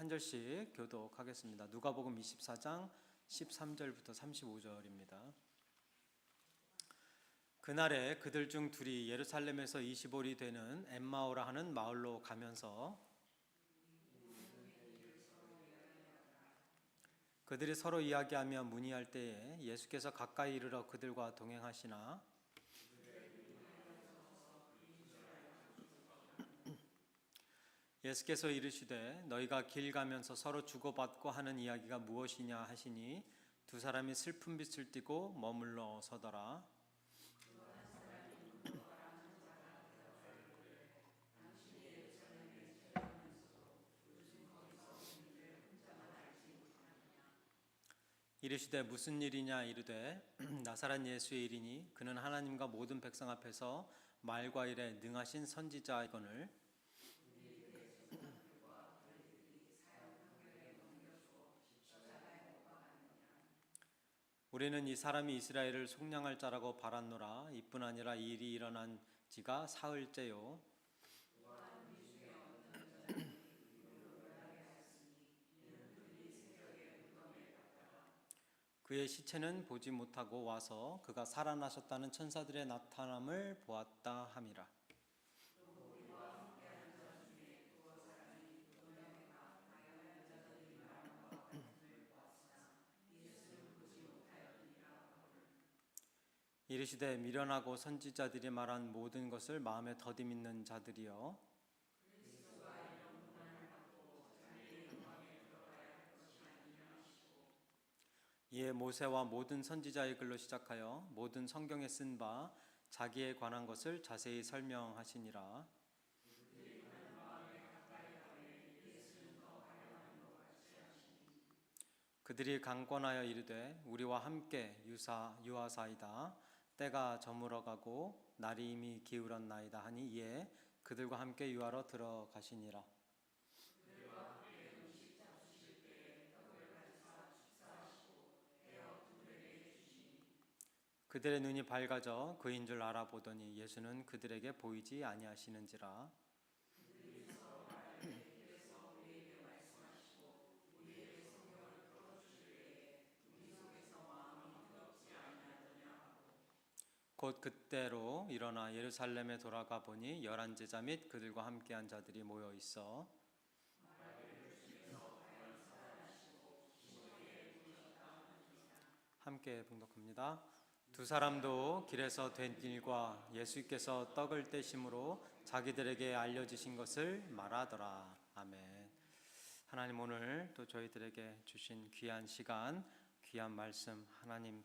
한 절씩 교독하겠습니다. 누가복음 24장 13절부터 35절입니다. 그날에 그들 중 둘이 예루살렘에서 25리 되는 엠마오라 하는 마을로 가면서 그들이 서로 이야기하며 문의할 때에 예수께서 가까이 이르러 그들과 동행하시나 예수께서 이르시되 너희가 길 가면서 서로 주고받고 하는 이야기가 무엇이냐 하시니 두 사람이 슬픈 빛을 띠고 머물러 서더라. 이르시되 무슨 일이냐 이르되 나사렛 예수의 일이니 그는 하나님과 모든 백성 앞에서 말과 일에 능하신 선지자이거늘 우리는 이 사람이 이스라엘을 속량할 자라고 바랐노라. 이뿐 아니라 이 일이 일어난 지가 사흘째요. 그의 시체는 보지 못하고 와서 그가 살아나셨다는 천사들의 나타남을 보았다 함이라. 이르시되 미련하고 선지자들이 말한 모든 것을 마음에 더디 믿는 자들이여 이에 모세와 모든 선지자의 글로 시작하여 모든 성경에 쓴 바 자기에 관한 것을 자세히 설명하시니라. 그들이 강권하여 이르되 우리와 함께 유하사이다. 때가 저물어가고 날이 이미 기울었나이다 하니 이에 그들과 함께 유하러 들어가시니라. 그들의 눈이 밝아져 그인 줄 알아보더니 예수는 그들에게 보이지 아니하시는지라. 곧 그때로 일어나 예루살렘에 돌아가 보니 11 제자 및 그들과 함께한 자들이 모여 있어 함께 봉독합니다. 두 사람도 길에서 된 일과 예수께서 떡을 떼심으로 자기들에게 알려주신 것을 말하더라. 아멘. 하나님 오늘 또 저희들에게 주신 귀한 시간, 귀한 말씀 하나님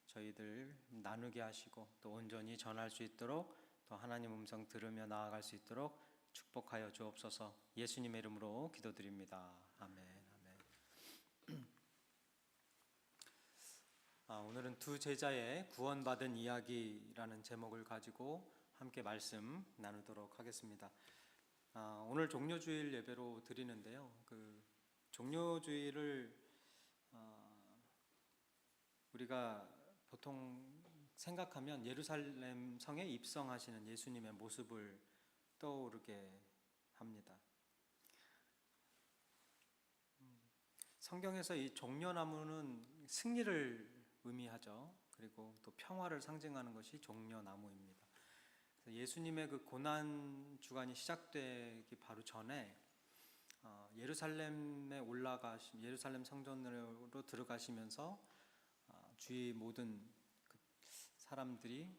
저희들 나누게 하시고 또 온전히 전할 수 있도록 또 하나님 음성 들으며 나아갈 수 있도록 축복하여 주옵소서. 예수님의 이름으로 기도드립니다. 아멘. 오늘은 두 제자의 구원받은 이야기라는 제목을 가지고 함께 말씀 나누도록 하겠습니다. 오늘 종료주일 예배로 드리는데요. 그 종료주일을 우리가 보통 생각하면 예루살렘 성에 입성하시는 예수님의 모습을 떠오르게 합니다. 성경에서 이 종려나무는 승리를 의미하죠. 그리고 또 평화를 상징하는 것이 종려나무입니다. 예수님의 그 고난 주간이 시작되기 바로 전에 예루살렘에 예루살렘 성전으로 들어가시면서 주위 모든 그 사람들이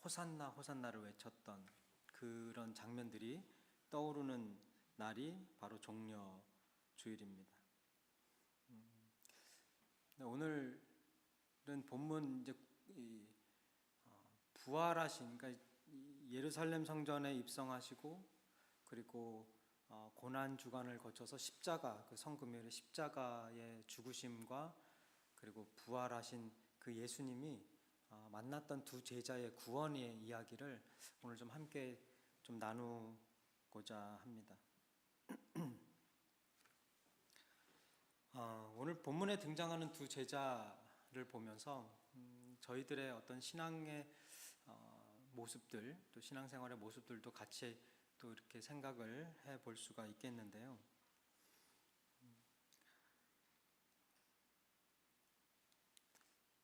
호산나 호산나를 외쳤던 그런 장면들이 떠오르는 날이 바로 종려 주일입니다. 오늘은 본문 이제 부활하신, 그러니까 예루살렘 성전에 입성하시고 그리고 고난 주간을 거쳐서 십자가, 그 성금요일의 십자가의 죽으심과 그리고 부활하신 그 예수님이 만났던 두 제자의 구원의 이야기를 오늘 좀 함께 좀 나누고자 합니다. 오늘 본문에 등장하는 두 제자를 보면서 저희들의 어떤 신앙의 모습들, 또 신앙생활의 모습들도 같이 또 이렇게 생각을 해볼 수가 있겠는데요.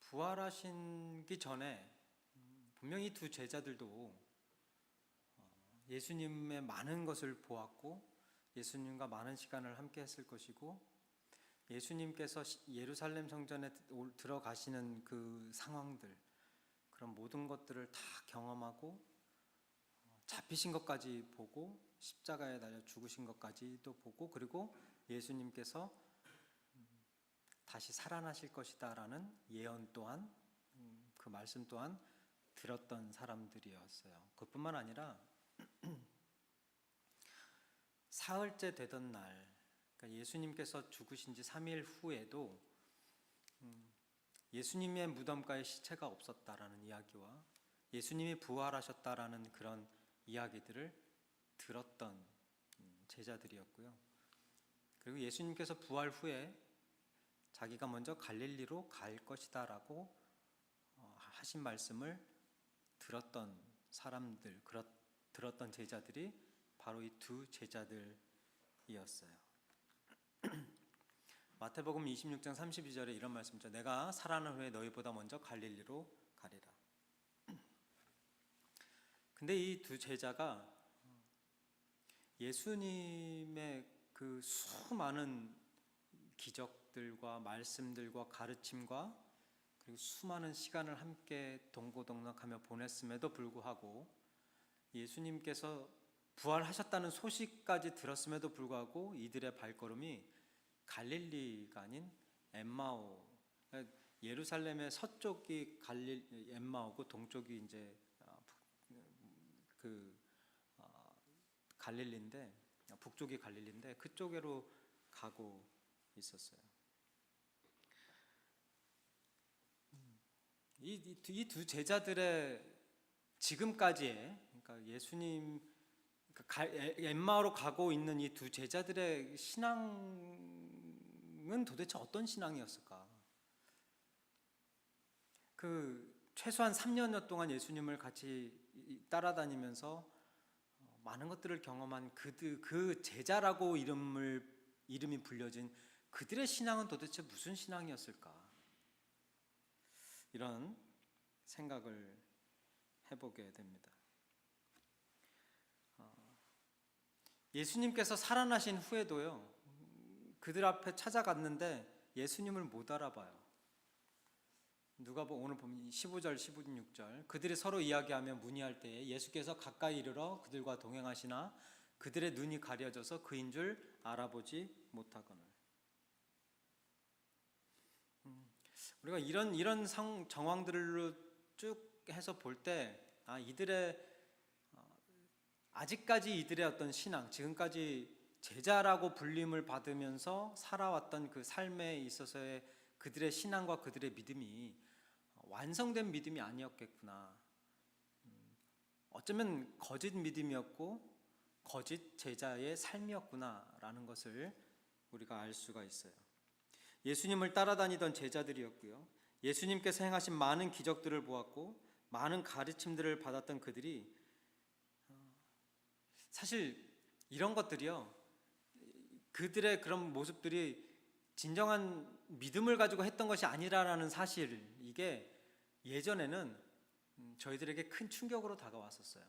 부활하시기 전에 분명히 두 제자들도 예수님의 많은 것을 보았고 예수님과 많은 시간을 함께 했을 것이고 예수님께서 예루살렘 성전에 들어가시는 그 상황들, 그런 모든 것들을 다 경험하고 잡히신 것까지 보고 십자가에 달려 죽으신 것까지도 보고, 그리고 예수님께서 다시 살아나실 것이다 라는 예언 또한, 그 말씀 또한 들었던 사람들이었어요. 그뿐만 아니라 사흘째 되던 날, 그러니까 예수님께서 죽으신 지 3일 후에도 예수님의 무덤가에 시체가 없었다라는 이야기와 예수님이 부활하셨다라는 그런 이야기들을 들었던 제자들이었고요. 그리고 예수님께서 부활 후에 자기가 먼저 갈릴리로 갈 것이다라고 하신 말씀을 들었던 사람들, 들었던 제자들이 바로 이 두 제자들이었어요. 마태복음 26장 32절에 이런 말씀이죠. 내가 살아난 후에 너희보다 먼저 갈릴리로 가리라. 근데 이 두 제자가 예수님의 그 수많은 기적들과 말씀들과 가르침과 그리고 수많은 시간을 함께 동고동락하며 보냈음에도 불구하고 예수님께서 부활하셨다는 소식까지 들었음에도 불구하고 이들의 발걸음이 갈릴리가 아닌 엠마오, 예루살렘의 서쪽이 엠마오고 동쪽이 이제 갈릴리인데, 북쪽이 갈릴리인데 그쪽으로 가고 있었어요. 이 두 제자들의 지금까지의, 그러니까 예수님, 엠마오로 가고 있는 이 두 제자들의 신앙은 도대체 어떤 신앙이었을까? 최소한 3년여 동안 예수님을 같이 따라다니면서 많은 것들을 경험한 그 제자라고 이름이 불려진 그들의 신앙은 도대체 무슨 신앙이었을까? 이런 생각을 해보게 됩니다. 예수님께서 살아나신 후에도요, 그들 앞에 찾아갔는데 예수님을 못 알아봐요. 오늘 보면 15절, 16절 그들이 서로 이야기하며 문의할 때에 예수께서 가까이 이르러 그들과 동행하시나 그들의 눈이 가려져서 그인 줄 알아보지 못하거늘. 우리가 이런 정황들로 쭉 해서 볼 때 이들의 아직까지 이들의 어떤 신앙, 지금까지 제자라고 불림을 받으면서 살아왔던 그 삶에 있어서의 그들의 신앙과 그들의 믿음이 완성된 믿음이 아니었겠구나. 어쩌면 거짓 믿음이었고 거짓 제자의 삶이었구나라는 것을 우리가 알 수가 있어요. 예수님을 따라다니던 제자들이었고요. 예수님께서 행하신 많은 기적들을 보았고 많은 가르침들을 받았던 그들이 사실 이런 것들이요, 그들의 그런 모습들이 진정한 믿음을 가지고 했던 것이 아니라는 사실, 이게 예전에는 저희들에게 큰 충격으로 다가왔었어요.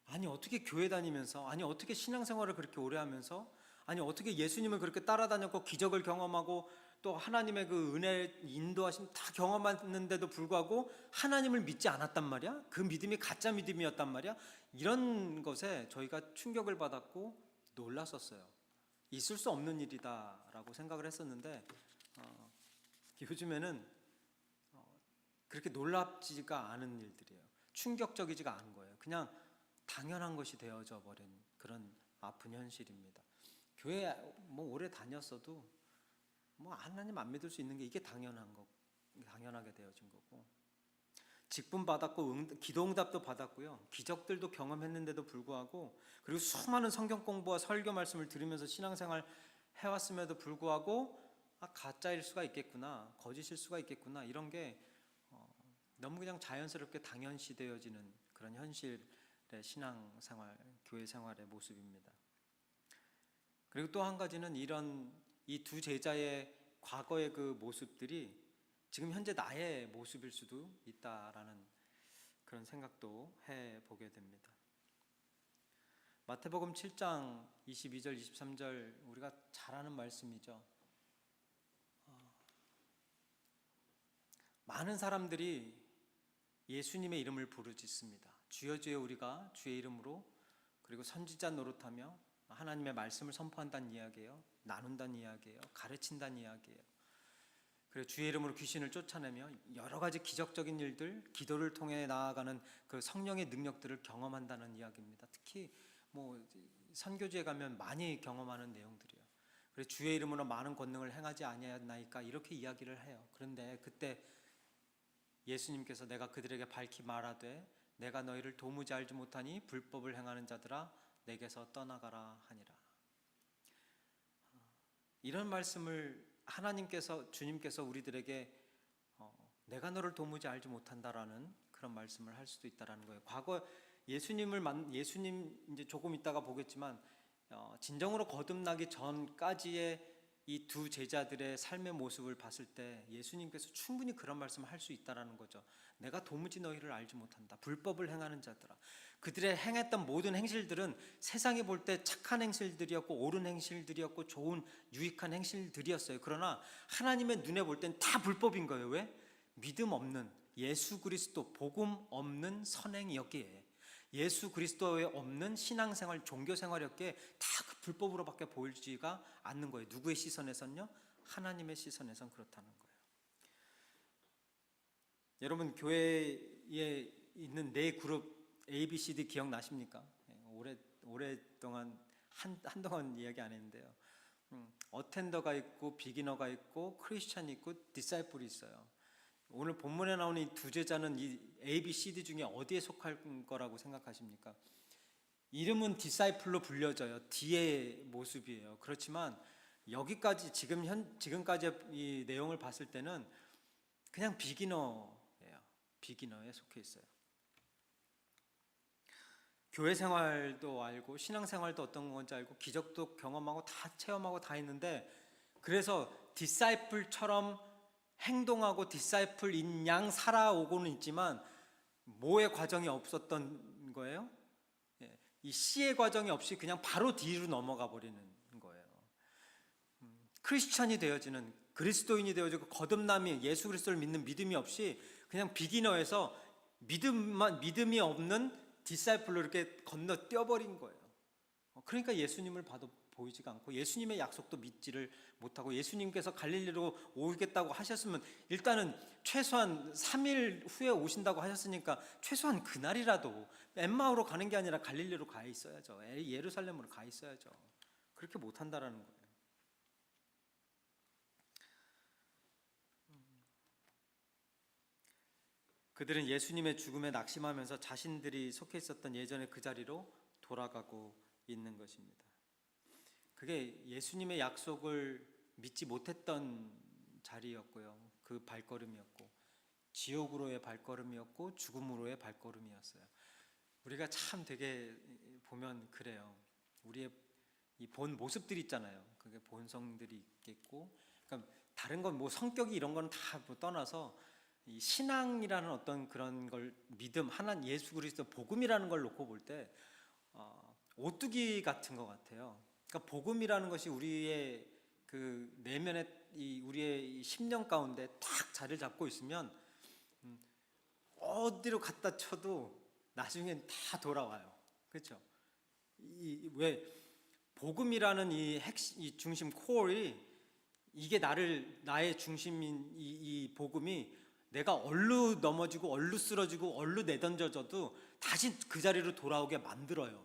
아니 어떻게 교회 다니면서, 아니 어떻게 신앙생활을 그렇게 오래 하면서, 아니 어떻게 예수님을 그렇게 따라다녔고 기적을 경험하고 또 하나님의 그 은혜 인도하심 다 경험했는데도 불구하고 하나님을 믿지 않았단 말이야? 그 믿음이 가짜 믿음이었단 말이야? 이런 것에 저희가 충격을 받았고 놀랐었어요. 있을 수 없는 일이다라고 생각을 했었는데 요즘에는 그렇게 놀랍지가 않은 일들이에요. 충격적이지가 않은 거예요. 그냥 당연한 것이 되어져 버린 그런 아픈 현실입니다. 교회 오래 다녔어도 하나님 안 믿을 수 있는 게 이게 당연하게 되어진 거고, 직분 받았고 기도 응답도 받았고요, 기적들도 경험했는데도 불구하고, 그리고 수많은 성경 공부와 설교 말씀을 들으면서 신앙생활 해왔음에도 불구하고 가짜일 수가 있겠구나, 거짓일 수가 있겠구나, 이런 게 너무 그냥 자연스럽게 당연시 되어지는 그런 현실의 신앙생활, 교회 생활의 모습입니다. 그리고 또 한 가지는 이런 이 두 제자의 과거의 그 모습들이 지금 현재 나의 모습일 수도 있다라는 그런 생각도 해보게 됩니다. 마태복음 7장 22절 23절 우리가 잘 아는 말씀이죠. 많은 사람들이 예수님의 이름을 부르짖습니다. 주여 주여 우리가 주의 이름으로, 그리고 선지자 노릇하며 하나님의 말씀을 선포한다는 이야기예요. 나눈다는 이야기예요. 가르친다는 이야기예요. 그리고 주의 이름으로 귀신을 쫓아내며 여러 가지 기적적인 일들, 기도를 통해 나아가는 그 성령의 능력들을 경험한다는 이야기입니다. 특히 선교지에 가면 많이 경험하는 내용들이에요. 그래서 주의 이름으로 많은 권능을 행하지 아니하나이까 이렇게 이야기를 해요. 그런데 그때 예수님께서 내가 그들에게 밝히 말하되 내가 너희를 도무지 알지 못하니 불법을 행하는 자들아 내게서 떠나가라 하니라. 이런 말씀을 주님께서 우리들에게 내가 너를 도무지 알지 못한다라는 그런 말씀을 할 수도 있다라는 거예요. 과거 예수님 이제 조금 있다가 보겠지만 진정으로 거듭나기 전까지의 이 두 제자들의 삶의 모습을 봤을 때 예수님께서 충분히 그런 말씀을 할 수 있다라는 거죠. 내가 도무지 너희를 알지 못한다. 불법을 행하는 자들아. 그들의 행했던 모든 행실들은 세상이 볼 때 착한 행실들이었고 옳은 행실들이었고 좋은 유익한 행실들이었어요. 그러나 하나님의 눈에 볼 땐 다 불법인 거예요. 왜? 믿음 없는 예수 그리스도 복음 없는 선행이었기에, 예수 그리스도에 없는 신앙생활 종교생활이었기에 다 그 불법으로밖에 보이지가 않는 거예요. 누구의 시선에선요? 하나님의 시선에선 그렇다는 거예요. 여러분 교회에 있는 네 그룹 A, B, C, D 기억나십니까? 오랫동안 한동안 이야기 안 했는데요. 어텐더가 있고 비기너가 있고 크리스찬이 있고 디사이플이 있어요. 오늘 본문에 나오는 이 두 제자는 이 A, B, C, D 중에 어디에 속할 거라고 생각하십니까? 이름은 디사이플로 불려져요. D의 모습이에요. 그렇지만 여기까지 지금까지 이 내용을 봤을 때는 그냥 비기너예요. 비기너에 속해 있어요. 교회 생활도 알고 신앙생활도 어떤 건지 알고 기적도 경험하고 다 체험하고 다 했는데, 그래서 디사이플처럼 행동하고 디사이플인 양 살아오고는 있지만 뭐의 과정이 없었던 거예요? 이 C의 과정이 없이 그냥 바로 D로 넘어가 버리는 거예요. 크리스천이 되어지는, 그리스도인이 되어지고 거듭남이, 예수 그리스도를 믿는 믿음이 없이 그냥 비기너에서 믿음이 없는 디사이플로 이렇게 건너뛰어 버린 거예요. 그러니까 예수님을 봐도 보이지가 않고 예수님의 약속도 믿지를 못하고, 예수님께서 갈릴리로 오겠다고 하셨으면 일단은 최소한 3일 후에 오신다고 하셨으니까 최소한 그날이라도 엠마오로 가는 게 아니라 갈릴리로 가 있어야죠. 예루살렘으로 가 있어야죠. 그렇게 못한다라는 거예요. 그들은 예수님의 죽음에 낙심하면서 자신들이 속해 있었던 예전의 그 자리로 돌아가고 있는 것입니다. 그게 예수님의 약속을 믿지 못했던 자리였고요. 그 발걸음이었고, 지옥으로의 발걸음이었고, 죽음으로의 발걸음이었어요. 우리가 참 되게 보면 그래요. 우리의 이 본 모습들이 있잖아요. 그게 본성들이 있겠고, 그러니까 다른 건 성격이 이런 건 다 떠나서 이 신앙이라는 어떤 그런 걸, 믿음, 하나님 예수 그리스도 복음이라는 걸 놓고 볼 때 오뚜기 같은 것 같아요. 그러니까 복음이라는 것이 우리의 그 내면에 우리의 이 심령 가운데 딱 자리를 잡고 있으면 어디로 갖다 쳐도 나중엔 다 돌아와요. 그렇죠? 왜 복음이라는 이 중심 코어이, 이게 나의 중심인 이 복음이 내가 얼루 넘어지고 얼루 쓰러지고 얼루 내던져져도 다시 그 자리로 돌아오게 만들어요.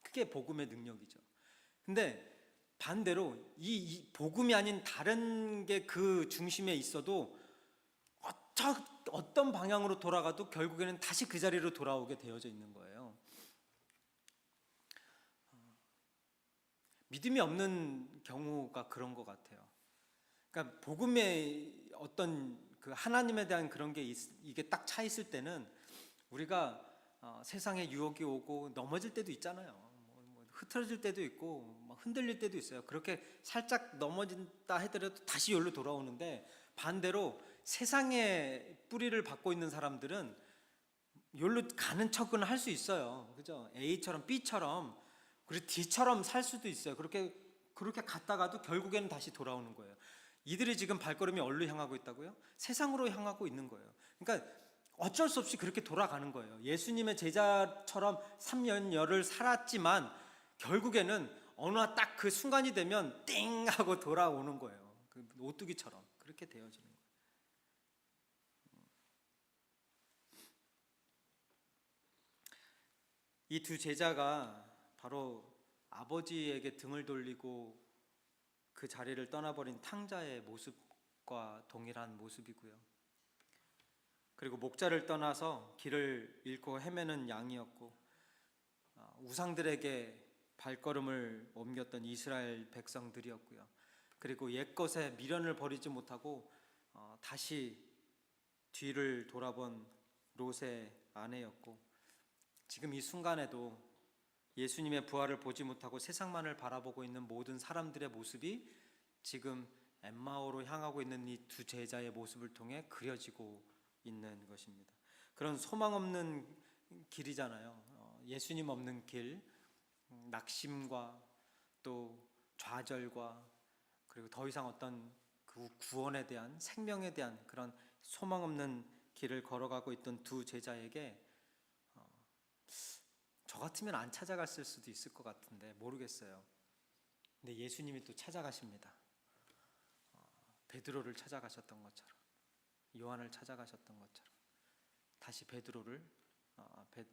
그게 복음의 능력이죠. 근데 반대로 이 복음이 아닌 다른 게 그 중심에 있어도 어떤 방향으로 돌아가도 결국에는 다시 그 자리로 돌아오게 되어져 있는 거예요. 믿음이 없는 경우가 그런 것 같아요. 그러니까 복음의 어떤 그 하나님에 대한 그런 게 이게 딱 차 있을 때는 우리가 세상에 유혹이 오고 넘어질 때도 있잖아요. 흐트러질 때도 있고 막 흔들릴 때도 있어요. 그렇게 살짝 넘어진다 하더라도 다시 여기로 돌아오는데, 반대로 세상에 뿌리를 받고 있는 사람들은 여기로 가는 척은 할 수 있어요. 그죠? A처럼 B처럼 그리고 D처럼 살 수도 있어요. 그렇게 갔다가도 결국에는 다시 돌아오는 거예요. 이들이 지금 발걸음이 어디로 향하고 있다고요? 세상으로 향하고 있는 거예요. 그러니까 어쩔 수 없이 그렇게 돌아가는 거예요. 예수님의 제자처럼 3년여를 살았지만 결국에는 어느 딱 그 순간이 되면 띵 하고 돌아오는 거예요. 그 오뚜기처럼 그렇게 되어지는 거예요. 이 두 제자가 바로 아버지에게 등을 돌리고 그 자리를 떠나버린 탕자의 모습과 동일한 모습이고요. 그리고 목자를 떠나서 길을 잃고 헤매는 양이었고, 우상들에게 발걸음을 옮겼던 이스라엘 백성들이었고요. 그리고 옛것에 미련을 버리지 못하고 다시 뒤를 돌아본 롯의 아내였고, 지금 이 순간에도 예수님의 부활을 보지 못하고 세상만을 바라보고 있는 모든 사람들의 모습이 지금 엠마오로 향하고 있는 이 두 제자의 모습을 통해 그려지고 있는 것입니다. 그런 소망 없는 길이잖아요. 예수님 없는 길, 낙심과 또 좌절과 그리고 더 이상 어떤 그 구원에 대한, 생명에 대한 그런 소망 없는 길을 걸어가고 있던 두 제자에게 저 같으면 안 찾아갔을 수도 있을 것 같은데 모르겠어요. 근데 예수님이 또 찾아가십니다. 베드로를 찾아가셨던 것처럼, 요한을 찾아가셨던 것처럼 다시 베드로를,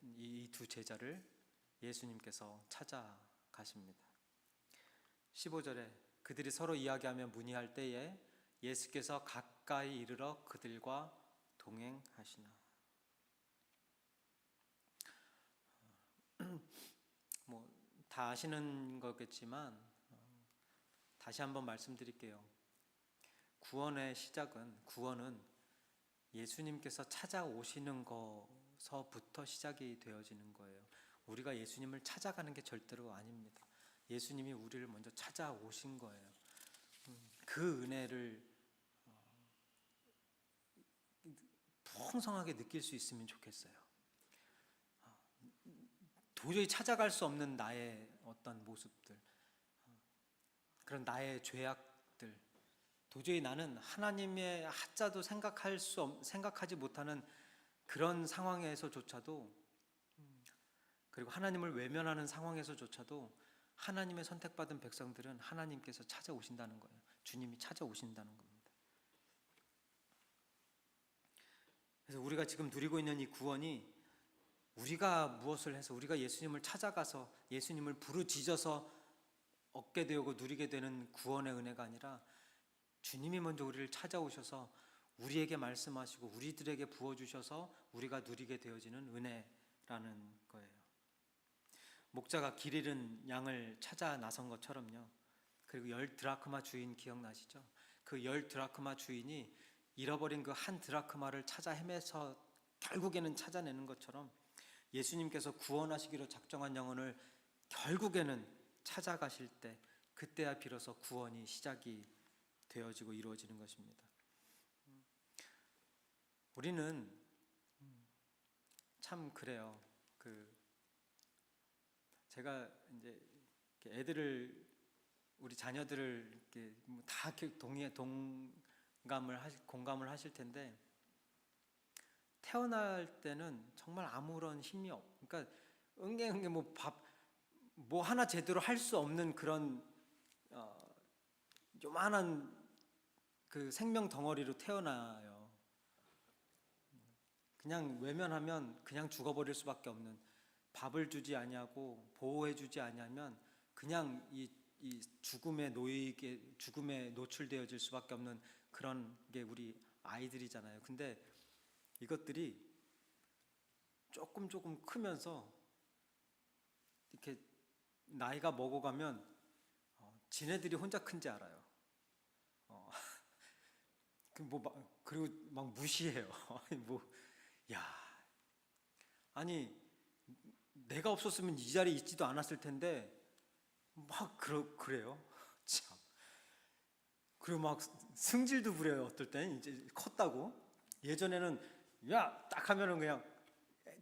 이 두 제자를 예수님께서 찾아가십니다. 15절에 그들이 서로 이야기하며 문의할 때에 예수께서 가까이 이르러 그들과 동행하시나. 뭐 다 아시는 거겠지만 다시 한번 말씀드릴게요. 구원은 예수님께서 찾아오시는 것서부터 시작이 되어지는 거예요. 우리가 예수님을 찾아가는 게 절대로 아닙니다. 예수님이 우리를 먼저 찾아오신 거예요. 그 은혜를 풍성하게 느낄 수 있으면 좋겠어요. 도저히 찾아갈 수 없는 나의 어떤 모습들, 그런 나의 죄악들, 도저히 나는 하나님의 하자도 생각하지 못하는 그런 상황에서조차도, 그리고 하나님을 외면하는 상황에서조차도 하나님의 선택받은 백성들은 하나님께서 찾아오신다는 거예요. 주님이 찾아오신다는 겁니다. 그래서 우리가 지금 누리고 있는 이 구원이 우리가 무엇을 해서, 우리가 예수님을 찾아가서 예수님을 부르짖어서 얻게 되고 누리게 되는 구원의 은혜가 아니라 주님이 먼저 우리를 찾아오셔서 우리에게 말씀하시고 우리들에게 부어주셔서 우리가 누리게 되어지는 은혜라는 거예요. 목자가 길 잃은 양을 찾아 나선 것처럼요. 그리고 10드라크마 주인 기억나시죠? 그 10드라크마 주인이 잃어버린 그 한 드라크마를 찾아 헤매서 결국에는 찾아내는 것처럼 예수님께서 구원하시기로 작정한 영혼을 결국에는 찾아가실 때, 그때야 비로소 구원이 시작이 되어지고 이루어지는 것입니다. 우리는 참 그래요. 제가 이제 우리 자녀들을 이렇게 다 공감을 하실 텐데, 태어날 때는 정말 아무런 힘이 그러니까 응애 뭐 하나 제대로 할 수 없는 그런 요만한 그 생명 덩어리로 태어나요. 그냥 외면하면 그냥 죽어버릴 수밖에 없는, 밥을 주지 아니하고 보호해 주지 아니하면 그냥 이 죽음에 노출되어질 수밖에 없는 그런 게 우리 아이들이잖아요. 근데 이것들이 조금 크면서 이렇게 나이가 먹어가면 지네들이 혼자 큰지 알아요. 그리고 막 무시해요. 아니 내가 없었으면 이 자리에 있지도 않았을 텐데 막 그래요. 참. 그리고 막 승질도 부려요. 어떨 땐 이제 컸다고. 예전에는 야 딱 하면은 그냥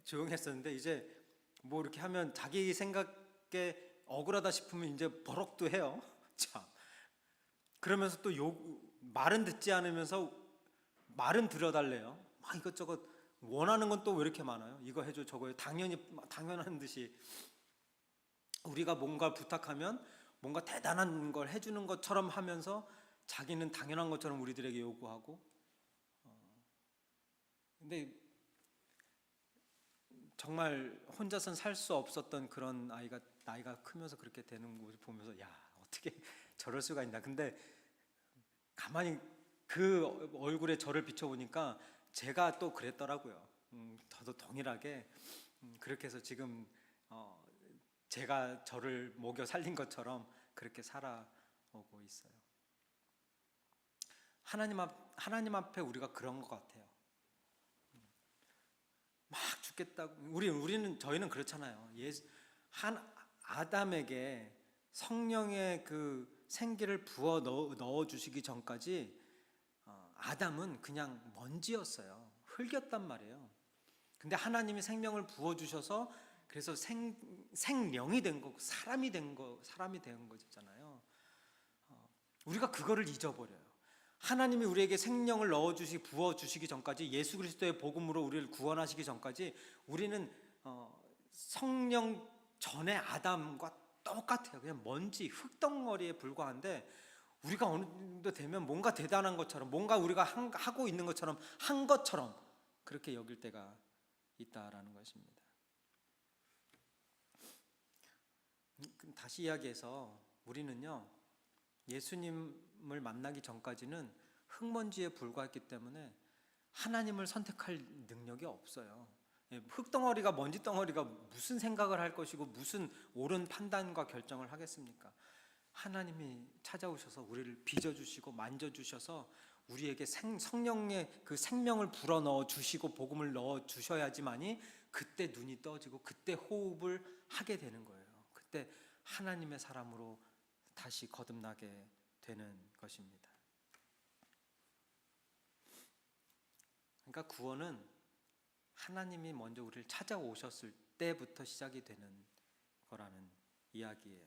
조용했었는데 이제 뭐 이렇게 하면 자기 생각에 억울하다 싶으면 이제 버럭도 해요. 참. 그러면서 또 말은 듣지 않으면서 말은 들어달래요. 막 이것저것 원하는 건 또 왜 이렇게 많아요? 이거 해줘 저거 해. 당연한 듯이 우리가 뭔가 부탁하면 뭔가 대단한 걸 해주는 것처럼 하면서 자기는 당연한 것처럼 우리들에게 요구하고. 근데 정말 혼자선 살 수 없었던 그런 아이가 나이가 크면서 그렇게 되는 것을 보면서 야 어떻게 저럴 수가 있나. 근데 가만히 그 얼굴에 저를 비춰보니까 제가 또 그랬더라고요. 저도 동일하게 그렇게 해서 지금 제가 저를 먹여 살린 것처럼 그렇게 살아오고 있어요. 하나님 앞에 우리가 그런 것 같아요. 막 죽겠다고 저희는 그렇잖아요. 아담에게 성령의 그 생기를 부어 넣어 주시기 전까지 아담은 그냥 먼지였어요. 흙이었단 말이에요. 근데 하나님이 생명을 부어 주셔서 그래서 생명이 된 거, 사람이 된 거잖아요. 우리가 그거를 잊어버려요. 하나님이 우리에게 생명을 부어 주시기 전까지, 예수 그리스도의 복음으로 우리를 구원하시기 전까지 우리는 성령 전의 아담과 똑같아요. 그냥 먼지, 흙덩어리에 불과한데 우리가 어느 정도 되면 뭔가 대단한 것처럼, 뭔가 우리가 하고 있는 것처럼, 한 것처럼 그렇게 여길 때가 있다라는 것입니다. 다시 이야기해서 우리는요, 예수님을 만나기 전까지는 흙먼지에 불과했기 때문에 하나님을 선택할 능력이 없어요. 흙덩어리가, 먼지덩어리가 무슨 생각을 할 것이고 무슨 옳은 판단과 결정을 하겠습니까? 하나님이 찾아오셔서 우리를 빚어주시고 만져주셔서 우리에게 성령의 그 생명을 불어넣어 주시고 복음을 넣어 주셔야지만이 그때 눈이 떠지고 그때 호흡을 하게 되는 거예요. 그때 하나님의 사람으로 다시 거듭나게 되는 것입니다. 그러니까 구원은 하나님이 먼저 우리를 찾아오셨을 때부터 시작이 되는 거라는 이야기예요.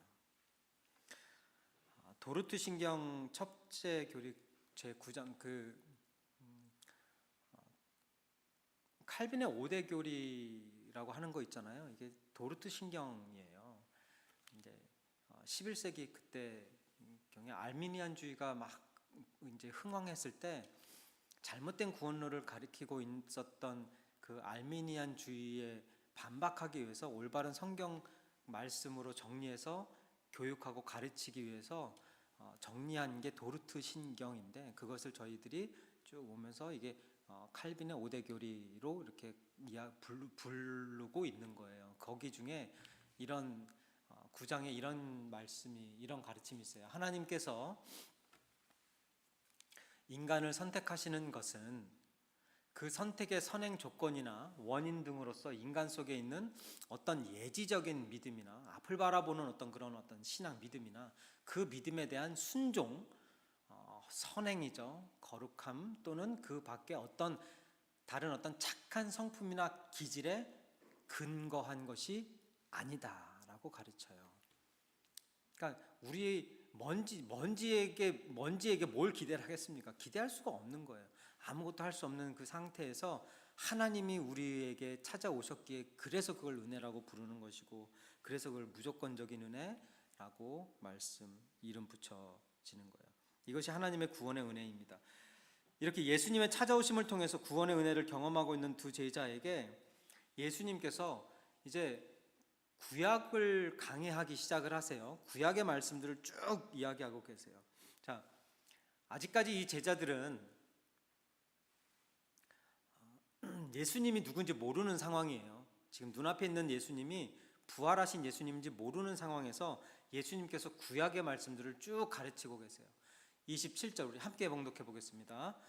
도르트 신경 첫째 교리 제9장 칼빈의 5대 교리라고 하는 거 있잖아요. 이게 도르트 신경이에요. 이제 11세기 그때 경에 알미니안주의가 막 이제 흥왕했을 때 잘못된 구원론을 가리키고 있었던 그 알미니안주의에 반박하기 위해서 올바른 성경 말씀으로 정리해서 교육하고 가르치기 위해서 정리한 게 도르트 신경인데, 그것을 저희들이 쭉 오면서 이게 칼빈의 5대 교리로 이렇게 부르고 있는 거예요. 거기 중에 이런 9장에 이런 가르침이 있어요. 하나님께서 인간을 선택하시는 것은 그 선택의 선행 조건이나 원인 등으로서 인간 속에 있는 어떤 예지적인 믿음이나 앞을 바라보는 어떤 신앙 믿음이나 그 믿음에 대한 순종, 선행이죠. 거룩함 또는 그 밖에 다른 어떤 착한 성품이나 기질에 근거한 것이 아니다라고 가르쳐요. 그러니까 우리 먼지에게 뭘 기대를 하겠습니까? 기대할 수가 없는 거예요. 아무것도 할 수 없는 그 상태에서 하나님이 우리에게 찾아오셨기에 그래서 그걸 은혜라고 부르는 것이고, 그래서 그걸 무조건적인 은혜라고 이름 붙여지는 거예요. 이것이 하나님의 구원의 은혜입니다. 이렇게 예수님의 찾아오심을 통해서 구원의 은혜를 경험하고 있는 두 제자에게 예수님께서 이제 구약을 강해하기 시작을 하세요. 구약의 말씀들을 쭉 이야기하고 계세요. 자, 아직까지 이 제자들은 예수님이 누군지 모르는 상황이에요. 지금 눈앞에 있는 예수님이 부활하신 예수님인지 모르는 상황에서 예수님께서 구약의 말씀들을 쭉 가르치고 계세요. 27절 우리 함께 봉독해 보겠습니다.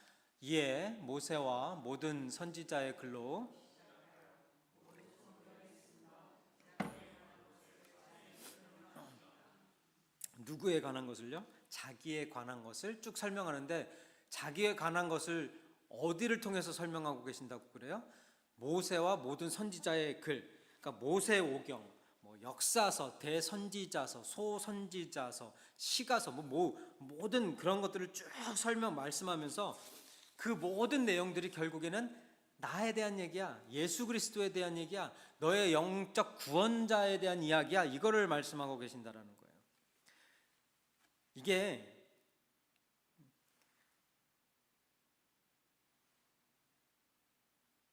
이에 모세와 모든 선지자의 글로 누구에 관한 것을요? 자기에 관한 것을 쭉 설명하는데 자기에 관한 것을 어디를 통해서 설명하고 계신다고 그래요? 모세와 모든 선지자의 글, 그러니까 모세오경, 뭐 역사서, 대선지자서, 소선지자서, 시가서, 모든 그런 것들을 쭉 말씀하면서 그 모든 내용들이 결국에는 나에 대한 얘기야, 예수 그리스도에 대한 얘기야, 너의 영적 구원자에 대한 이야기야, 이거를 말씀하고 계신다라는 거예요. 이게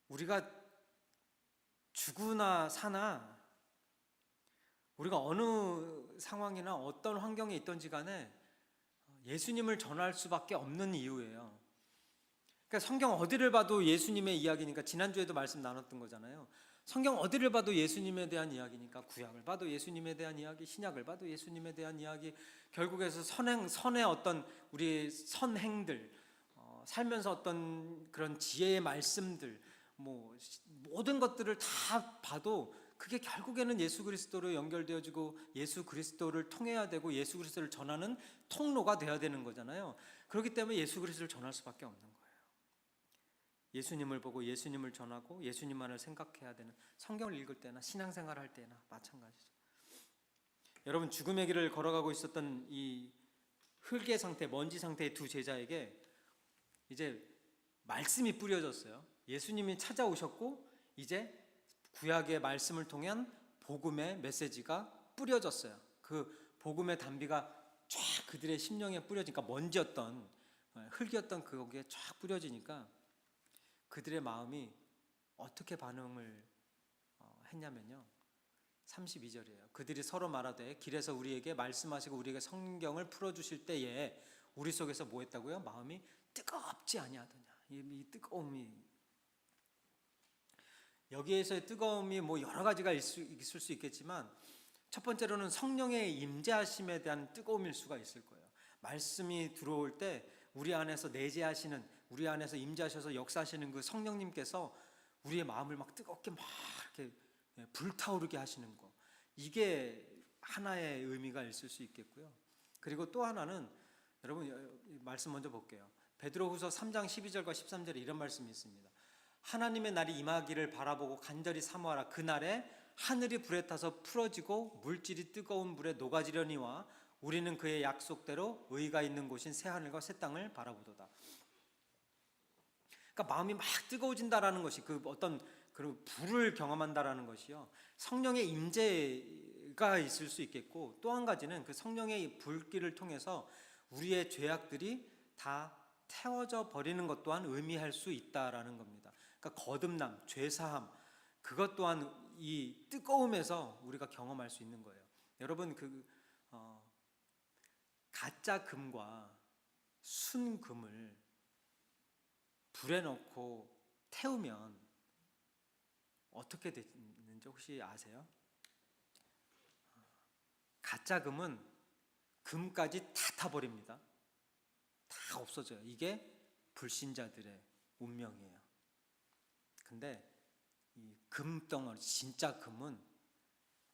우리가 죽으나 사나 우리가 어느 상황이나 어떤 환경에 있든지 간에 예수님을 전할 수밖에 없는 이유예요. 그러니까 성경 어디를 봐도 예수님의 이야기니까, 지난주에도 말씀 나눴던 거잖아요. 성경 어디를 봐도 예수님에 대한 이야기니까, 구약을 봐도 예수님에 대한 이야기, 신약을 봐도 예수님에 대한 이야기, 결국에서 선의 어떤 우리 선행들, 살면서 어떤 그런 지혜의 말씀들, 모든 것들을 다 봐도 그게 결국에는 예수 그리스도로 연결되어지고 예수 그리스도를 통해야 되고 예수 그리스도를 전하는 통로가 되어야 되는 거잖아요. 그렇기 때문에 예수 그리스도를 전할 수밖에 없는 거예요. 예수님을 보고 예수님을 전하고 예수님만을 생각해야 되는, 성경을 읽을 때나 신앙생활 할 때나 마찬가지죠. 여러분, 죽음의 길을 걸어가고 있었던 이 흙의 상태, 먼지 상태의 두 제자에게 이제 말씀이 뿌려졌어요. 예수님이 찾아오셨고 이제 구약의 말씀을 통한 복음의 메시지가 뿌려졌어요. 그 복음의 단비가 쫙 그들의 심령에 뿌려지니까, 먼지였던 흙이었던 거기에 쫙 뿌려지니까 그들의 마음이 어떻게 반응을 했냐면요, 32절이에요. 그들이 서로 말하되 길에서 우리에게 말씀하시고 우리에게 성경을 풀어주실 때에 우리 속에서 뭐 했다고요? 마음이 뜨겁지 아니하더냐. 이 뜨거움이, 여기에서의 뜨거움이 여러 가지가 있을 수 있겠지만 첫 번째로는 성령의 임재하심에 대한 뜨거움일 수가 있을 거예요. 말씀이 들어올 때 우리 안에서 내재하시는, 우리 안에서 임재하셔서 역사하시는 그 성령님께서 우리의 마음을 막 뜨겁게 막 이렇게 불타오르게 하시는 거, 이게 하나의 의미가 있을 수 있겠고요. 그리고 또 하나는, 여러분 말씀 먼저 볼게요. 베드로후서 3장 12절과 13절에 이런 말씀이 있습니다. 하나님의 날이 임하기를 바라보고 간절히 사모하라. 그날에 하늘이 불에 타서 풀어지고 물질이 뜨거운 불에 녹아지려니와 우리는 그의 약속대로 의가 있는 곳인 새 하늘과 새 땅을 바라보도다. 그러니까 마음이 막 뜨거워진다라는 것이, 그 어떤 그 불을 경험한다라는 것이요, 성령의 임재가 있을 수 있겠고, 또 한 가지는 그 성령의 불길을 통해서 우리의 죄악들이 다 태워져 버리는 것 또한 의미할 수 있다라는 겁니다. 그러니까 거듭남, 죄사함, 그것 또한 이 뜨거움에서 우리가 경험할 수 있는 거예요. 여러분, 가짜 금과 순금을 불에 넣고 태우면 어떻게 되는지 혹시 아세요? 가짜 금은 금까지 다 타버립니다. 다 없어져요. 이게 불신자들의 운명이에요. 근데 이 금덩어리, 진짜 금은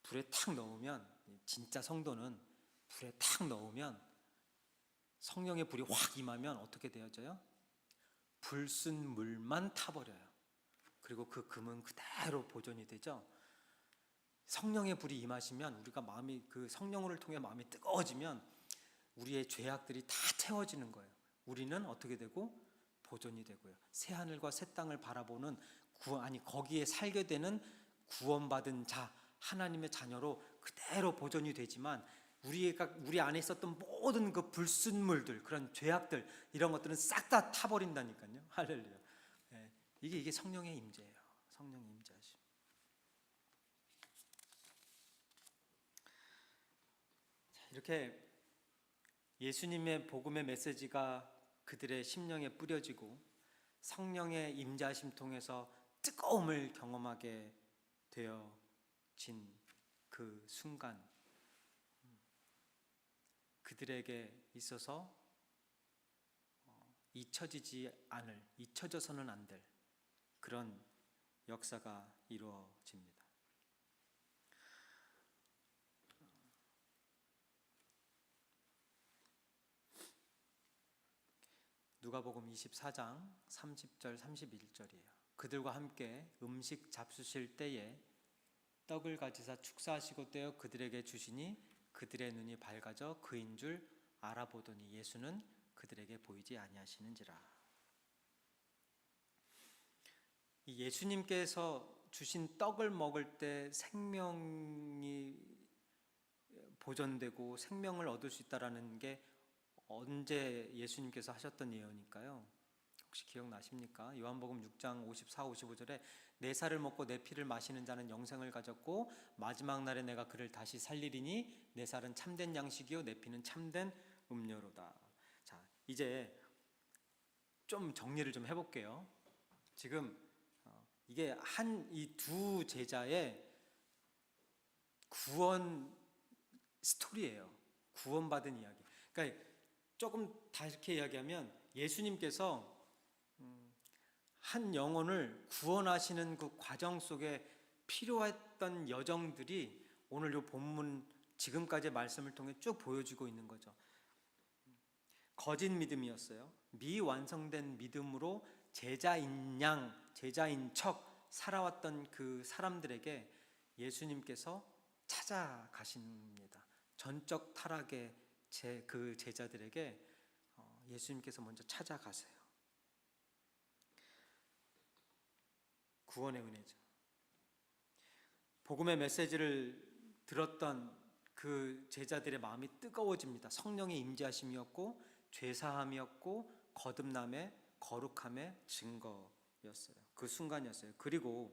불에 탁 넣으면, 진짜 성도는 불에 탁 넣으면, 성령의 불이 확 임하면 어떻게 되어져요? 불순 물만 타버려요. 그리고 그 금은 그대로 보존이 되죠. 성령의 불이 임하시면, 우리가 마음이, 그 성령을 통해 마음이 뜨거워지면 우리의 죄악들이 다 태워지는 거예요. 우리는 어떻게 되고? 보존이 되고요. 새 하늘과 새 땅을 바라보는, 거기에 살게 되는 구원받은 자, 하나님의 자녀로 그대로 보존이 되지만, 우리 안에 있었던 모든 그 불순물들, 그런 죄악들, 이런 것들은 싹 다 타버린다니까요. 할렐루야. 네, 이게 성령의 임재예요. 성령의 임재하심. 이렇게 예수님의 복음의 메시지가 그들의 심령에 뿌려지고 성령의 임재하심 통해서 뜨거움을 경험하게 되어진 그 순간, 그들에게 있어서 잊혀져서는 안 될 그런 역사가 이루어집니다. 누가복음 24장 30절 31절이에요. 그들과 함께 음식 잡수실 때에 떡을 가지사 축사하시고 떼어 그들에게 주시니 그들의 눈이 밝아져 그인 줄 알아보더니 예수는 그들에게 보이지 아니하시는지라. 이 예수님께서 주신 떡을 먹을 때 생명이 보존되고 생명을 얻을 수 있다라는 게 언제 예수님께서 하셨던 예언일까요? 혹시 기억나십니까? 요한복음 6장 54, 55절에 내 살을 먹고 내 피를 마시는 자는 영생을 가졌고 마지막 날에 내가 그를 다시 살리리니 내 살은 참된 양식이요 내 피는 참된 음료로다. 자, 이제 좀 정리를 좀 해볼게요. 지금 이게 이 두 제자의 구원 스토리예요. 구원받은 이야기. 그러니까 조금 다 이렇게 이야기하면 예수님께서 한 영혼을 구원하시는 그 과정 속에 필요했던 여정들이 오늘 이 본문 지금까지의 말씀을 통해 쭉 보여주고 있는 거죠. 거짓 믿음이었어요. 미완성된 믿음으로 제자인 척 살아왔던 그 사람들에게 예수님께서 찾아가십니다. 전적 타락의 그 제자들에게 예수님께서 먼저 찾아가세요. 구원의 은혜죠. 복음의 메시지를 들었던 그 제자들의 마음이 뜨거워집니다. 성령의 임재하심이었고 죄사함이었고 거듭남의 거룩함의 증거였어요. 그 순간이었어요. 그리고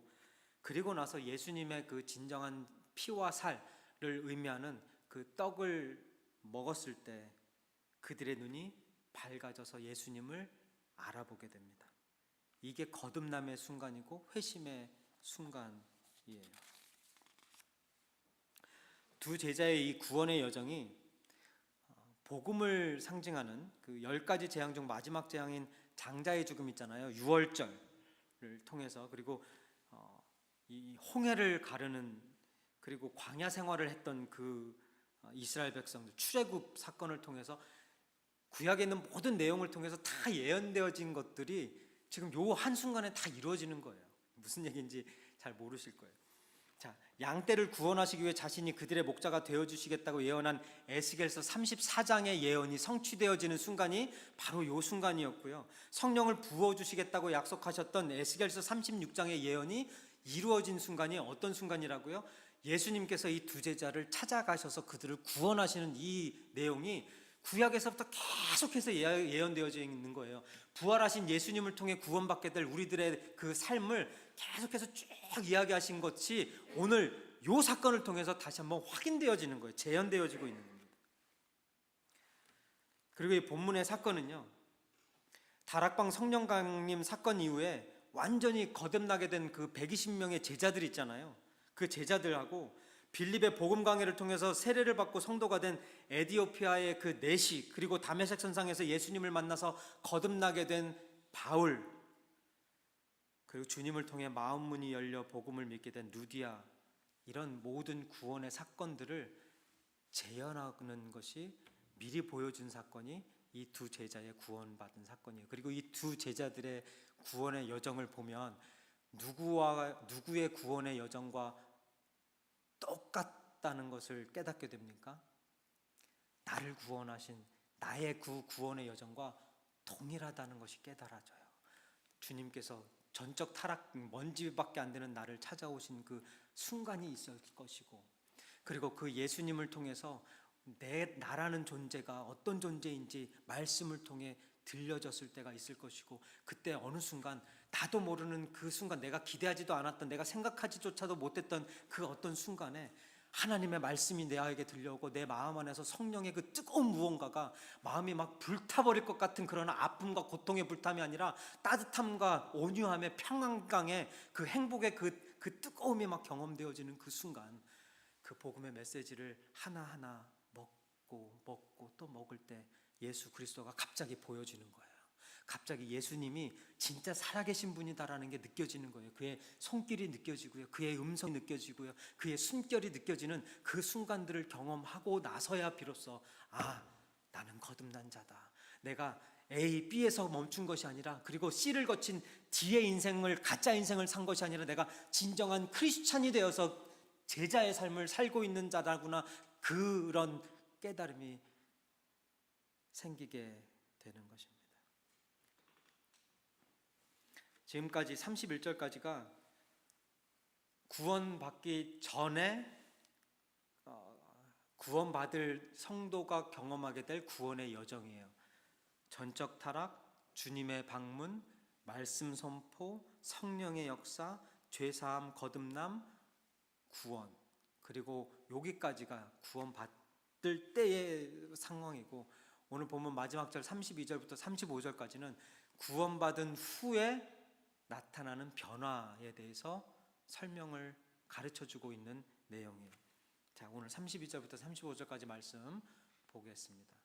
나서 예수님의 그 진정한 피와 살을 의미하는 그 떡을 먹었을 때 그들의 눈이 밝아져서 예수님을 알아보게 됩니다. 이게 거듭남의 순간이고 회심의 순간이에요. 두 제자의 이 구원의 여정이 복음을 상징하는 그 10가지 재앙 중 마지막 재앙인 장자의 죽음 있잖아요. 유월절을 통해서 그리고 이 홍해를 가르는 그리고 광야 생활을 했던 그 이스라엘 백성들 출애굽 사건을 통해서 구약에 있는 모든 내용을 통해서 다 예언되어진 것들이 지금 요 한순간에 다 이루어지는 거예요. 무슨 얘기인지 잘 모르실 거예요. 자, 양떼를 구원하시기 위해 자신이 그들의 목자가 되어주시겠다고 예언한 에스겔서 34장의 예언이 성취되어지는 순간이 바로 요 순간이었고요. 성령을 부어주시겠다고 약속하셨던 에스겔서 36장의 예언이 이루어진 순간이 어떤 순간이라고요? 예수님께서 이 두 제자를 찾아가셔서 그들을 구원하시는 이 내용이 구약에서부터 계속해서 예언되어져 있는 거예요. 부활하신 예수님을 통해 구원받게 될 우리들의 그 삶을 계속해서 쭉 이야기하신 것이 오늘 이 사건을 통해서 다시 한번 확인되어지는 거예요. 재현되어지고 있는 겁니다. 그리고 이 본문의 사건은요, 다락방 성령 강림 사건 이후에 완전히 거듭나게 된 그 120명의 제자들 있잖아요. 그 제자들하고 빌립의 복음 강해를 통해서 세례를 받고 성도가 된 에디오피아의 그 내시, 그리고 다메섹 선상에서 예수님을 만나서 거듭나게 된 바울, 그리고 주님을 통해 마음 문이 열려 복음을 믿게 된 루디아, 이런 모든 구원의 사건들을 재현하는 것이 미리 보여준 사건이 이 두 제자의 구원받은 사건이에요. 그리고 이 두 제자들의 구원의 여정을 보면 누구의 구원의 여정과 똑같다는 것을 깨닫게 됩니까? 나를 구원하신 나의 그 구원의 여정과 동일하다는 것이 깨달아져요. 주님께서 전적 타락, 먼지밖에 안 되는 나를 찾아오신 그 순간이 있을 것이고, 그리고 그 예수님을 통해서 나라는 존재가 어떤 존재인지 말씀을 통해 들려졌을 때가 있을 것이고, 그때 어느 순간 나도 모르는 그 순간, 내가 기대하지도 않았던, 내가 생각하지조차도 못했던 그 어떤 순간에 하나님의 말씀이 내게 들려오고 내 마음 안에서 성령의 그 뜨거운 무언가가 마음이 막 불타버릴 것 같은 그런 아픔과 고통의 불탐이 아니라 따뜻함과 온유함의 평안강의 그 행복의 그 뜨거움이 막 경험되어지는 그 순간, 그 복음의 메시지를 하나하나 먹고 또 먹을 때 예수 그리스도가 갑자기 보여지는 거예요. 갑자기 예수님이 진짜 살아계신 분이다라는 게 느껴지는 거예요. 그의 손길이 느껴지고요, 그의 음성이 느껴지고요, 그의 숨결이 느껴지는 그 순간들을 경험하고 나서야 비로소 나는 거듭난 자다, 내가 A, B에서 멈춘 것이 아니라, 그리고 C를 거친 D의 인생을, 가짜 인생을 산 것이 아니라 내가 진정한 크리스찬이 되어서 제자의 삶을 살고 있는 자라구나, 그런 깨달음이 생기게 되는 것입니다. 지금까지 31절까지가 구원받기 전에 구원받을 성도가 경험하게 될 구원의 여정이에요. 전적 타락, 주님의 방문, 말씀 선포, 성령의 역사, 죄사함, 거듭남, 구원, 그리고 여기까지가 구원받을 때의 상황이고, 오늘 보면 마지막 절 32절부터 35절까지는 구원받은 후에 나타나는 변화에 대해서 설명을 가르쳐주고 있는 내용이에요. 자, 오늘 32절부터 35절까지 말씀 보겠습니다.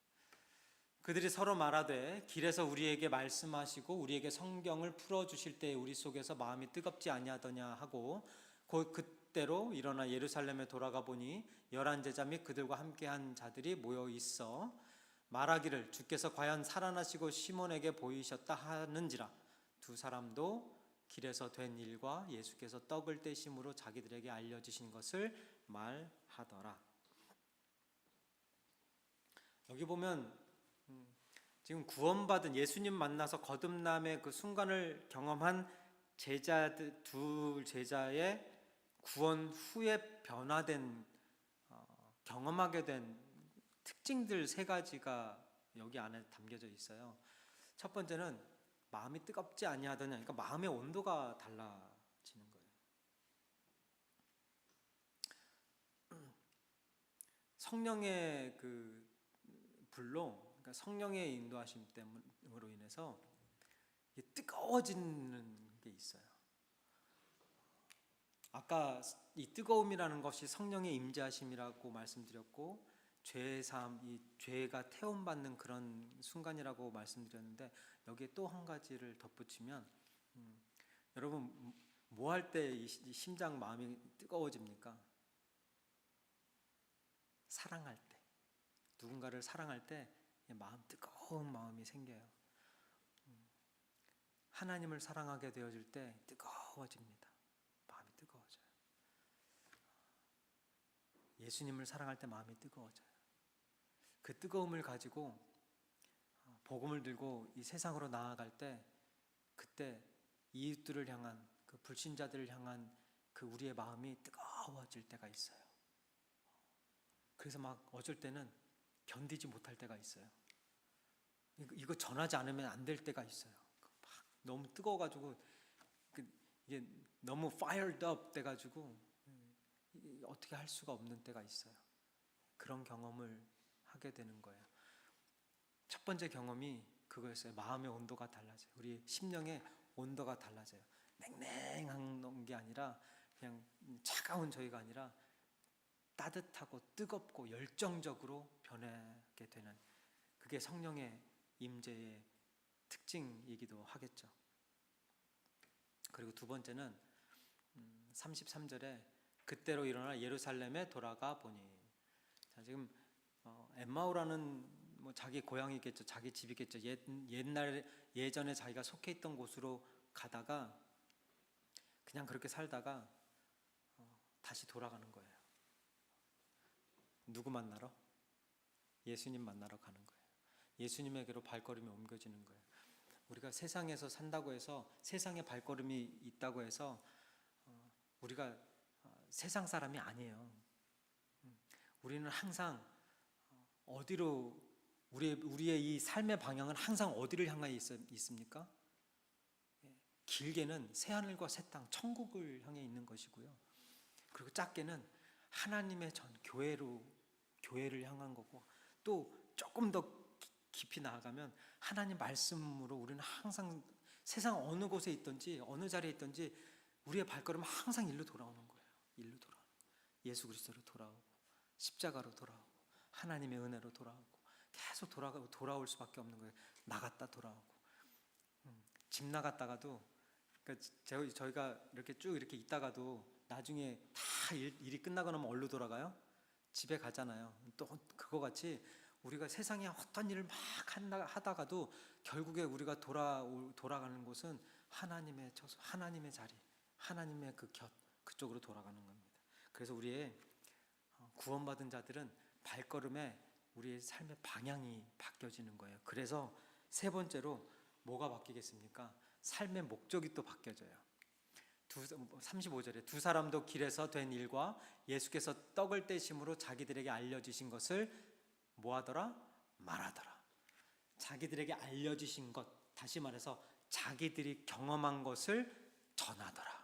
그들이 서로 말하되 길에서 우리에게 말씀하시고 우리에게 성경을 풀어주실 때 우리 속에서 마음이 뜨겁지 아니하더냐 하고, 곧 그때로 일어나 예루살렘에 돌아가 보니 11 제자 및 그들과 함께한 자들이 모여 있어 말하기를 주께서 과연 살아나시고 시몬에게 보이셨다 하는지라. 두 사람도 길에서 된 일과 예수께서 떡을 떼심으로 자기들에게 알려주신 것을 말하더라. 여기 보면 지금 구원받은, 예수님 만나서 거듭남의 그 순간을 경험한 제자들, 두 제자의 구원 후에 변화된, 경험하게 된 특징들 3가지가 여기 안에 담겨져 있어요. 첫 번째는 마음이 뜨겁지 아니하더냐, 그러니까 마음의 온도가 달라지는 거예요. 성령의 그 불로, 그러니까 성령의 인도하심 때문으로 인해서 뜨거워지는 게 있어요. 아까 이 뜨거움이라는 것이 성령의 임재하심이라고 말씀드렸고, 죄사함, 이 죄가 태움받는 그런 순간이라고 말씀드렸는데, 여기에 또 한 가지를 덧붙이면, 여러분 뭐 할 때 이 심장, 마음이 뜨거워집니까? 사랑할 때, 누군가를 사랑할 때 마음, 뜨거운 마음이 생겨요. 하나님을 사랑하게 되어질 때 뜨거워집니다. 마음이 뜨거워져요. 예수님을 사랑할 때 마음이 뜨거워져요. 그 뜨거움을 가지고 복음을 들고 이 세상으로 나아갈 때, 그때 이웃들을 향한, 그 불신자들을 향한 그 우리의 마음이 뜨거워질 때가 있어요. 그래서 막 어쩔 때는 견디지 못할 때가 있어요. 이거 전하지 않으면 안 될 때가 있어요. 막 너무 뜨거워가지고 이게 너무 fired up 돼가지고 어떻게 할 수가 없는 때가 있어요. 그런 경험을 하게 되는 거예요. 첫 번째 경험이 그거였어요. 마음의 온도가 달라져요. 우리 심령의 온도가 달라져요. 냉랭한 게 아니라, 그냥 차가운 저희가 아니라 따뜻하고 뜨겁고 열정적으로 변하게 되는, 그게 성령의 임재의 특징이기도 하겠죠. 그리고 두 번째는 33절에 그때로 일어나 예루살렘에 돌아가 보니. 자, 지금 엠마오라는 자기 고향이겠죠, 자기 집이겠죠. 예전에 자기가 속해 있던 곳으로 가다가 그냥 그렇게 살다가 다시 돌아가는 거예요. 누구 만나러? 예수님 만나러 가는 거예요. 예수님에게로 발걸음이 옮겨지는 거예요. 우리가 세상에서 산다고 해서, 세상에 발걸음이 있다고 해서 우리가 세상 사람이 아니에요. 우리는 항상 어디로, 우리의 이 삶의 방향은 항상 어디를 향해 있습니까? 길게는 새하늘과 새 땅, 천국을 향해 있는 것이고요. 그리고 작게는 하나님의 전 교회를 향한 거고, 또 조금 더 깊이 나아가면 하나님 말씀으로 우리는 항상 세상 어느 곳에 있든지 어느 자리에 있든지 우리의 발걸음은 항상 일로 돌아오는 거예요. 일로 돌아오는 거예요. 예수 그리스도로 돌아오고, 십자가로 돌아오고, 하나님의 은혜로 돌아오고, 계속 돌아올 수밖에 없는 거예요. 나갔다 돌아오고, 집 나갔다가도, 그러니까 저희가 이렇게 쭉 이렇게 있다가도 나중에 다 일이 끝나고 나면 어디로 돌아가요? 집에 가잖아요. 또 그거 같이 우리가 세상에 어떤 일을 막 하다가도 결국에 우리가 돌아가는 곳은 하나님의 저소, 하나님의 자리, 하나님의 그 곁, 그쪽으로 돌아가는 겁니다. 그래서 우리의 구원받은 자들은 발걸음에 우리의 삶의 방향이 바뀌어지는 거예요. 그래서 세 번째로 뭐가 바뀌겠습니까? 삶의 목적이 또 바뀌어져요. 35절에 두 사람도 길에서 된 일과 예수께서 떡을 떼심으로 자기들에게 알려주신 것을 뭐하더라? 말하더라. 자기들에게 알려주신 것, 다시 말해서 자기들이 경험한 것을 전하더라.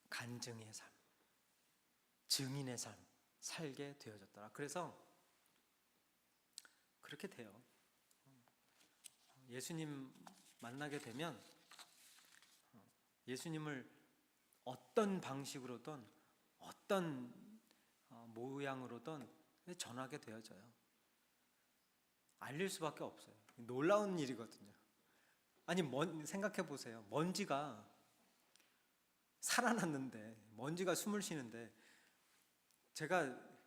간증의 삶, 증인의 삶 살게 되어졌더라. 그래서 그렇게 돼요. 예수님 만나게 되면 예수님을 어떤 방식으로든 어떤 모양으로든 전하게 되어져요. 알릴 수밖에 없어요. 놀라운 일이거든요. 아니, 생각해 보세요. 먼지가 살아났는데, 먼지가 숨을 쉬는데, 제가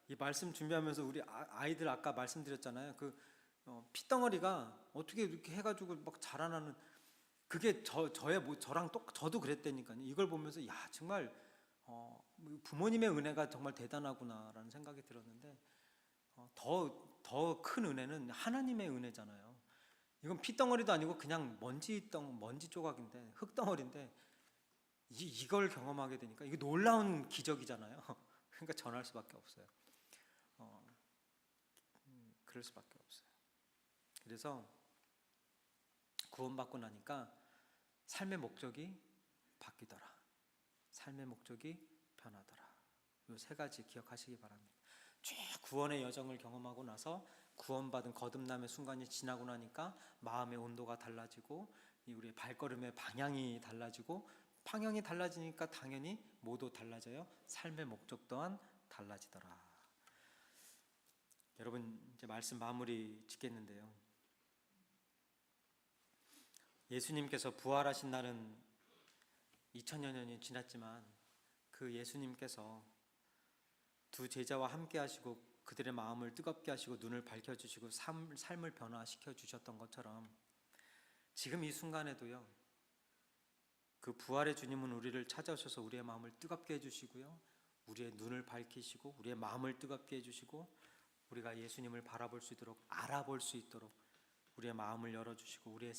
이 말씀 준비하면서 우리 아이들 아까 말씀드렸잖아요. 그 피덩어리가 어떻게 이렇게 해가지고 막 자라나는, 그게 저랑 저도 그랬다니까요. 이걸 보면서 야, 정말 부모님의 은혜가 정말 대단하구나라는 생각이 들었는데, 더 큰 은혜는 하나님의 은혜잖아요. 이건 피덩어리도 아니고 그냥 먼지 조각인데, 흙덩어리인데, 이걸 경험하게 되니까 이게 놀라운 기적이잖아요. 그러니까 전할 수밖에 없어요. 그럴 수밖에 없어요. 그래서 구원받고 나니까 삶의 목적이 바뀌더라. 삶의 목적이 변하더라. 이 세 가지 기억하시기 바랍니다. 쭉 구원의 여정을 경험하고 나서 구원받은 거듭남의 순간이 지나고 나니까 마음의 온도가 달라지고 우리의 발걸음의 방향이 달라지고, 방향이 달라지니까 당연히 모두 달라져요. 삶의 목적 또한 달라지더라. 여러분, 이제 말씀 마무리 짓겠는데요. 예수님께서 부활하신 날은 2000여 년이 지났지만 그 예수님께서 두 제자와 함께 하시고 그들의 마음을 뜨겁게 하시고 눈을 밝혀주시고 삶을 변화시켜 주셨던 것처럼 지금 이 순간에도요, 그 부활의 주님은 우리를 찾아오셔서 우리의 마음을 뜨겁게 해주시고요, 우리의 눈을 밝히시고 우리의 마음을 뜨겁게 해주시고 우리가 예수님을 바라볼 수 있도록, 알아볼 수 있도록 우리의 마음을 열어주시고 우리의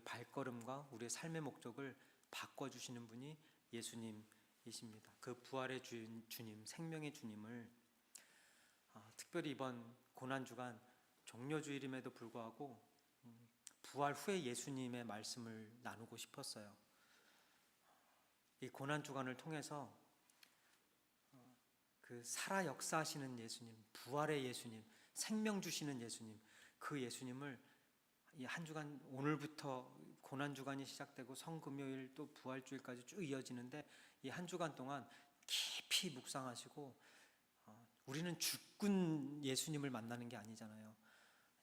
발걸음과 우리의 삶의 목적을 바꿔주시는 분이 예수님이십니다. 그 부활의 주님, 생명의 주님을 특별히 이번 고난주간 종료주일임에도 불구하고 부활 후에 예수님의 말씀을 나누고 싶었어요. 이 고난주간을 통해서 그 살아 역사하시는 예수님, 부활의 예수님, 생명 주시는 예수님, 그 예수님을 이 한 주간, 오늘부터 고난주간이 시작되고 성금요일 또 부활주일까지 쭉 이어지는데 이 한 주간 동안 깊이 묵상하시고, 우리는 죽은 예수님을 만나는 게 아니잖아요.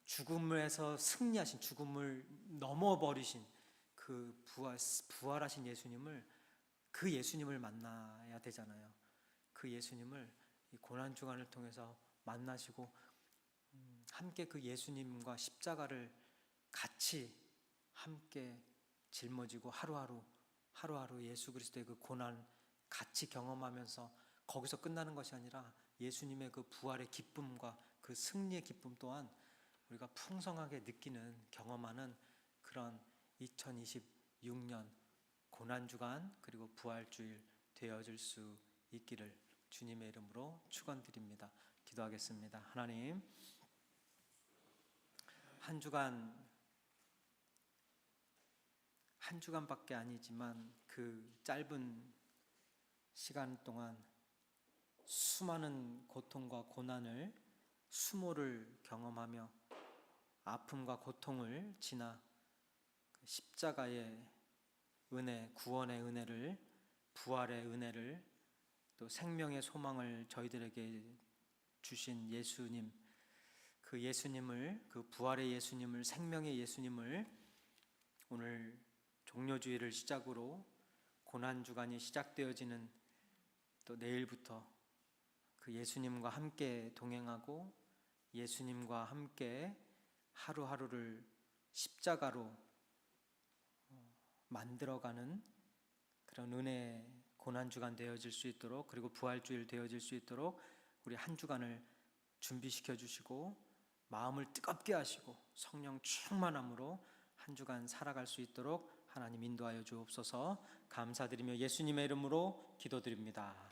죽음에서 승리하신, 죽음을 넘어버리신 그 부활하신 예수님을, 그 예수님을 만나야 되잖아요. 그 예수님을 이 고난주간을 통해서 만나시고 함께 그 예수님과 십자가를 같이 함께 짊어지고 하루하루 예수 그리스도의 그 고난 같이 경험하면서 거기서 끝나는 것이 아니라 예수님의 그 부활의 기쁨과 그 승리의 기쁨 또한 우리가 풍성하게 느끼는, 경험하는 그런 2026년 고난주간 그리고 부활주일 되어질 수 있기를 주님의 이름으로 축원드립니다. 기도하겠습니다. 하나님, 한 주간밖에 아니지만 그 짧은 시간 동안 수많은 고통과 고난을, 수모를 경험하며 아픔과 고통을 지나 십자가의 은혜, 구원의 은혜를, 부활의 은혜를, 또 생명의 소망을 저희들에게 주신 예수님, 그 예수님을, 그 부활의 예수님을, 생명의 예수님을 오늘 종료주일을 시작으로 고난주간이 시작되어지는 또 내일부터 그 예수님과 함께 동행하고 예수님과 함께 하루하루를 십자가로 만들어가는 그런 은혜의 고난주간 되어질 수 있도록, 그리고 부활주일 되어질 수 있도록 우리 한 주간을 준비시켜 주시고 마음을 뜨겁게 하시고 성령 충만함으로 한 주간 살아갈 수 있도록 하나님 인도하여 주옵소서. 감사드리며 예수님의 이름으로 기도드립니다.